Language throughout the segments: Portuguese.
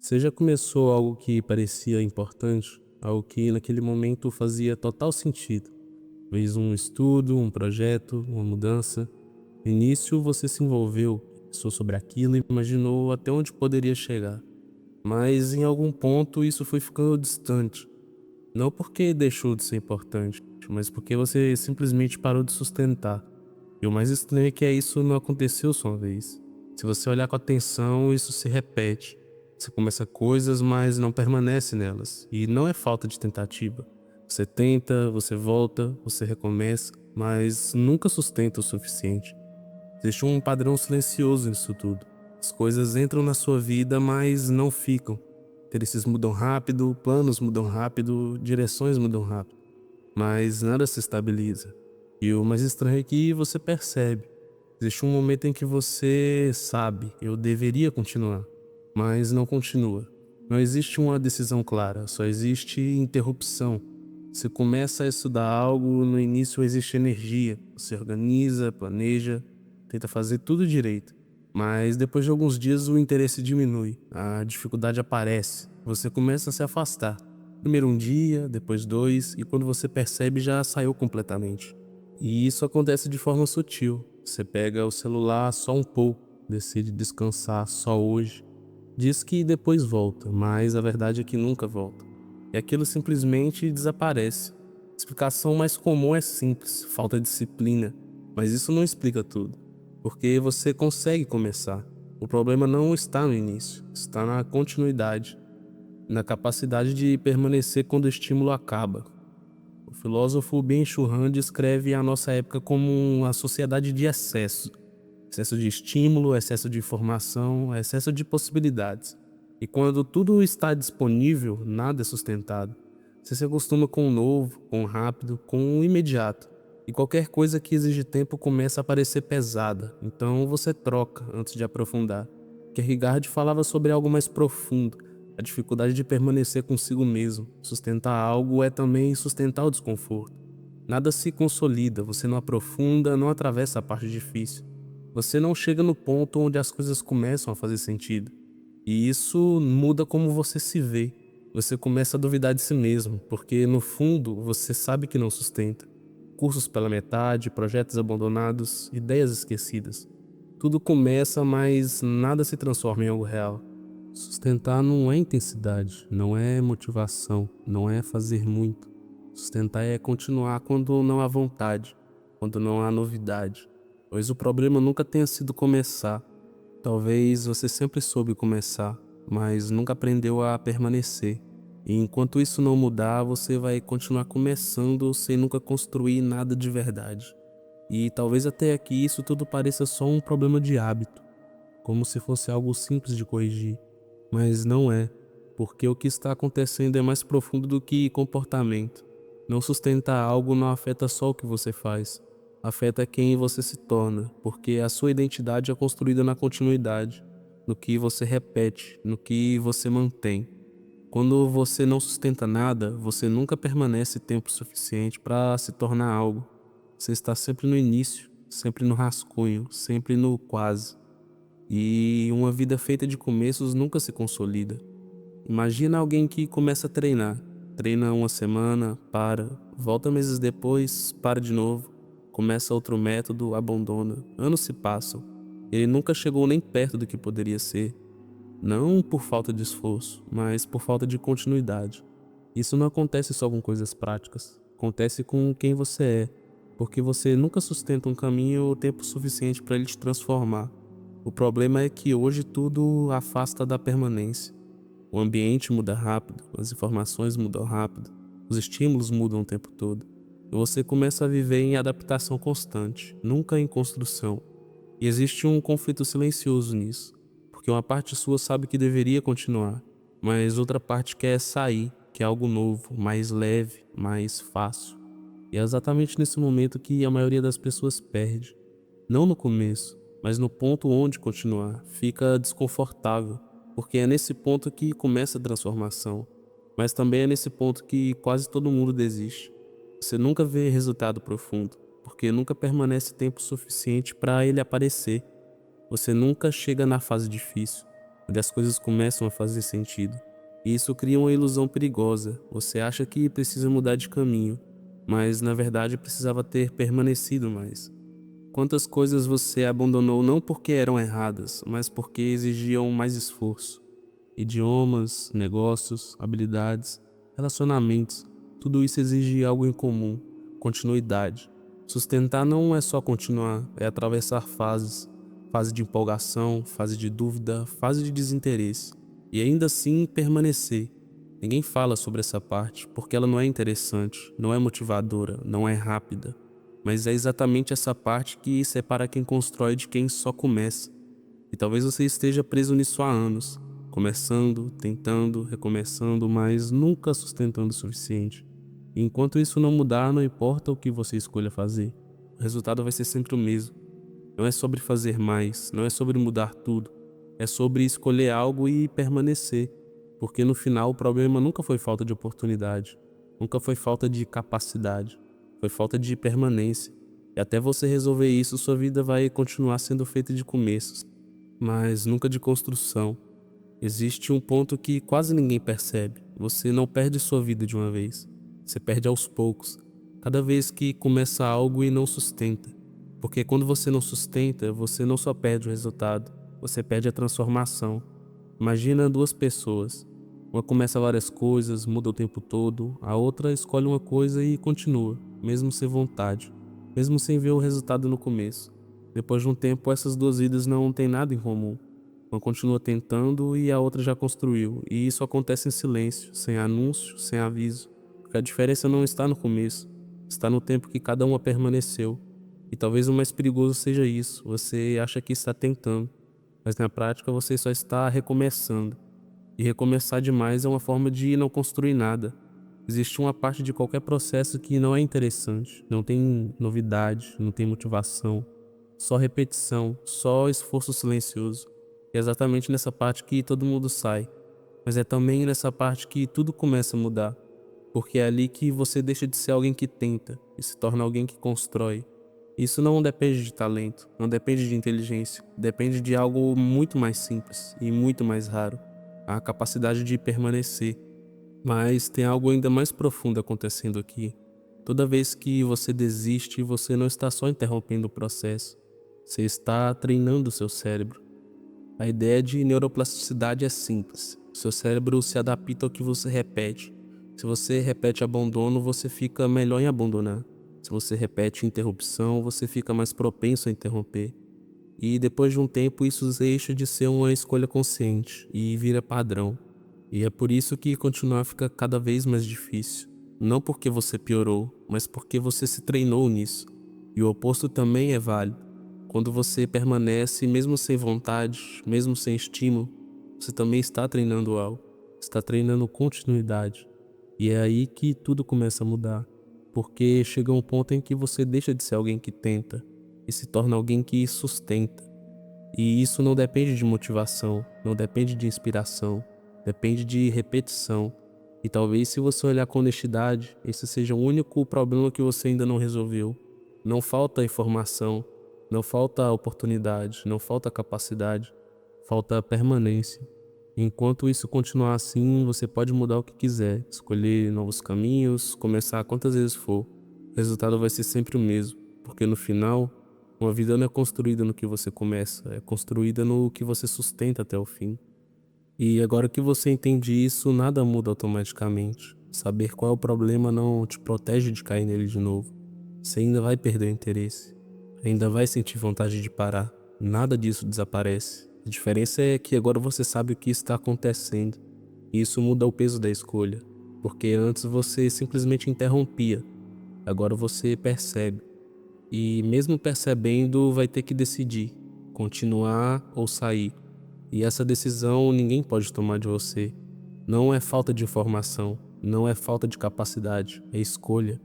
Você já começou algo que parecia importante, algo que naquele momento fazia total sentido? Fez um estudo, um projeto, uma mudança. No início você se envolveu, pensou sobre aquilo e imaginou até onde poderia chegar. Mas em algum ponto isso foi ficando distante. Não porque deixou de ser importante, mas porque você simplesmente parou de sustentar. E o mais estranho é que isso não aconteceu só uma vez. Se você olhar com atenção, isso se repete. Você começa coisas, mas não permanece nelas. E não é falta de tentativa. Você tenta, você volta, você recomeça, mas nunca sustenta o suficiente. Existe um padrão silencioso nisso tudo. As coisas entram na sua vida, mas não ficam. Interesses mudam rápido, planos mudam rápido, direções mudam rápido, mas nada se estabiliza. E o mais estranho é que você percebe. Existe um momento em que você sabe, eu deveria continuar, mas não continua. Não existe uma decisão clara, só existe interrupção. Você começa a estudar algo, no início existe energia, você organiza, planeja, tenta fazer tudo direito. Mas depois de alguns dias o interesse diminui, a dificuldade aparece, você começa a se afastar. Primeiro um dia, depois dois, e quando você percebe já saiu completamente. E isso acontece de forma sutil. Você pega o celular só um pouco, decide descansar só hoje. Diz que depois volta, mas a verdade é que nunca volta. E aquilo simplesmente desaparece. A explicação mais comum é simples, falta de disciplina. Mas isso não explica tudo. Porque você consegue começar. O problema não está no início, está na continuidade, na capacidade de permanecer quando o estímulo acaba. O filósofo Ben-Shahar Han descreve a nossa época como uma sociedade de excesso. Excesso de estímulo, excesso de informação, excesso de possibilidades. E quando tudo está disponível, nada é sustentado. Você se acostuma com o novo, com o rápido, com o imediato. E qualquer coisa que exige tempo começa a parecer pesada, então você troca antes de aprofundar. Kierkegaard falava sobre algo mais profundo, a dificuldade de permanecer consigo mesmo. Sustentar algo é também sustentar o desconforto. Nada se consolida, você não aprofunda, não atravessa a parte difícil. Você não chega no ponto onde as coisas começam a fazer sentido. E isso muda como você se vê. Você começa a duvidar de si mesmo, porque no fundo você sabe que não sustenta. Cursos pela metade, projetos abandonados, ideias esquecidas. Tudo começa, mas nada se transforma em algo real. Sustentar não é intensidade, não é motivação, não é fazer muito. Sustentar é continuar quando não há vontade, quando não há novidade. Pois o problema nunca tenha sido começar. Talvez você sempre soube começar, mas nunca aprendeu a permanecer. E enquanto isso não mudar, você vai continuar começando sem nunca construir nada de verdade. E talvez até aqui isso tudo pareça só um problema de hábito, como se fosse algo simples de corrigir. Mas não é, porque o que está acontecendo é mais profundo do que comportamento. Não sustentar algo não afeta só o que você faz, afeta quem você se torna, porque a sua identidade é construída na continuidade, no que você repete, no que você mantém. Quando você não sustenta nada, você nunca permanece tempo suficiente para se tornar algo. Você está sempre no início, sempre no rascunho, sempre no quase. E uma vida feita de começos nunca se consolida. Imagina alguém que começa a treinar. Treina uma semana, para, volta meses depois, para de novo, começa outro método, abandona. Anos se passam. Ele nunca chegou nem perto do que poderia ser. Não por falta de esforço, mas por falta de continuidade. Isso não acontece só com coisas práticas. Acontece com quem você é, porque você nunca sustenta um caminho o tempo suficiente para ele te transformar. O problema é que hoje tudo afasta da permanência. O ambiente muda rápido, as informações mudam rápido, os estímulos mudam o tempo todo. E você começa a viver em adaptação constante, nunca em construção. E existe um conflito silencioso nisso, porque uma parte sua sabe que deveria continuar, mas outra parte quer sair, quer algo novo, mais leve, mais fácil. E é exatamente nesse momento que a maioria das pessoas perde. Não no começo, mas no ponto onde continuar. Fica desconfortável, porque é nesse ponto que começa a transformação. Mas também é nesse ponto que quase todo mundo desiste. Você nunca vê resultado profundo, porque nunca permanece tempo suficiente para ele aparecer. Você nunca chega na fase difícil. onde as coisas começam a fazer sentido. E isso cria uma ilusão perigosa. Você acha que precisa mudar de caminho, mas na verdade precisava ter permanecido mais. Quantas coisas você abandonou não porque eram erradas, mas porque exigiam mais esforço? Idiomas, negócios, habilidades, relacionamentos, tudo isso exige algo em comum, continuidade. Sustentar não é só continuar, é atravessar fases, fase de empolgação, fase de dúvida, fase de desinteresse, e ainda assim permanecer. Ninguém fala sobre essa parte porque ela não é interessante, não é motivadora, não é rápida, mas é exatamente essa parte que separa quem constrói de quem só começa. E talvez você esteja preso nisso há anos, começando, tentando, recomeçando, mas nunca sustentando o suficiente. E enquanto isso não mudar, não importa o que você escolha fazer, o resultado vai ser sempre o mesmo. Não é sobre fazer mais, não é sobre mudar tudo, é sobre escolher algo e permanecer, porque no final o problema nunca foi falta de oportunidade, nunca foi falta de capacidade, foi falta de permanência. E até você resolver isso, sua vida vai continuar sendo feita de começos, mas nunca de construção. Existe um ponto que quase ninguém percebe. Você não perde sua vida de uma vez. Você perde aos poucos. Cada vez que começa algo e não sustenta. Porque quando você não sustenta, você não só perde o resultado, você perde a transformação. Imagina duas pessoas. Uma começa várias coisas, muda o tempo todo. A outra escolhe uma coisa e continua, mesmo sem vontade, mesmo sem ver o resultado no começo. Depois de um tempo, essas duas vidas não têm nada em comum. Uma continua tentando e a outra já construiu. E isso acontece em silêncio, sem anúncio, sem aviso. Porque a diferença não está no começo, está no tempo que cada uma permaneceu. E talvez o mais perigoso seja isso. Você acha que está tentando, mas na prática você só está recomeçando. E recomeçar demais é uma forma de não construir nada. Existe uma parte de qualquer processo que não é interessante, não tem novidade, não tem motivação, só repetição, só esforço silencioso. E é exatamente nessa parte que todo mundo sai, mas é também nessa parte que tudo começa a mudar, porque é ali que você deixa de ser alguém que tenta e se torna alguém que constrói. Isso não depende de talento, não depende de inteligência, depende de algo muito mais simples e muito mais raro, a capacidade de permanecer. Mas tem algo ainda mais profundo acontecendo aqui. Toda vez que você desiste, você não está só interrompendo o processo, você está treinando o seu cérebro. A ideia de neuroplasticidade é simples. O seu cérebro se adapta ao que você repete. Se você repete abandono, você fica melhor em abandonar. Se você repete interrupção, você fica mais propenso a interromper. E depois de um tempo, isso deixa de ser uma escolha consciente e vira padrão. E é por isso que continuar fica cada vez mais difícil. Não porque você piorou, mas porque você se treinou nisso. E o oposto também é válido. Quando você permanece, mesmo sem vontade, mesmo sem estímulo, você também está treinando algo. Está treinando continuidade. E é aí que tudo começa a mudar. Porque chega um ponto em que você deixa de ser alguém que tenta e se torna alguém que sustenta. E isso não depende de motivação, não depende de inspiração, depende de repetição. E talvez, se você olhar com honestidade, esse seja o único problema que você ainda não resolveu. Não falta informação, não falta oportunidade, não falta capacidade, falta permanência. Enquanto isso continuar assim, você pode mudar o que quiser, escolher novos caminhos, começar quantas vezes for. O resultado vai ser sempre o mesmo, porque no final, uma vida não é construída no que você começa, é construída no que você sustenta até o fim. E agora que você entende isso, nada muda automaticamente. Saber qual é o problema não te protege de cair nele de novo. Você ainda vai perder o interesse, ainda vai sentir vontade de parar. Nada disso desaparece. A diferença é que agora você sabe o que está acontecendo. E isso muda o peso da escolha, porque antes você simplesmente interrompia, agora você percebe. E mesmo percebendo, vai ter que decidir, continuar ou sair. E essa decisão ninguém pode tomar de você. Não é falta de informação, não é falta de capacidade, é escolha.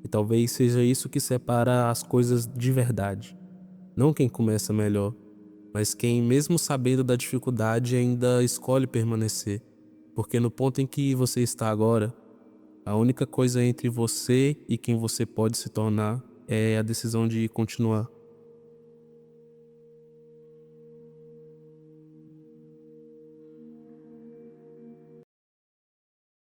E talvez seja isso que separa as coisas de verdade. Não quem começa melhor, mas quem, mesmo sabendo da dificuldade, ainda escolhe permanecer. Porque no ponto em que você está agora, a única coisa entre você e quem você pode se tornar é a decisão de continuar.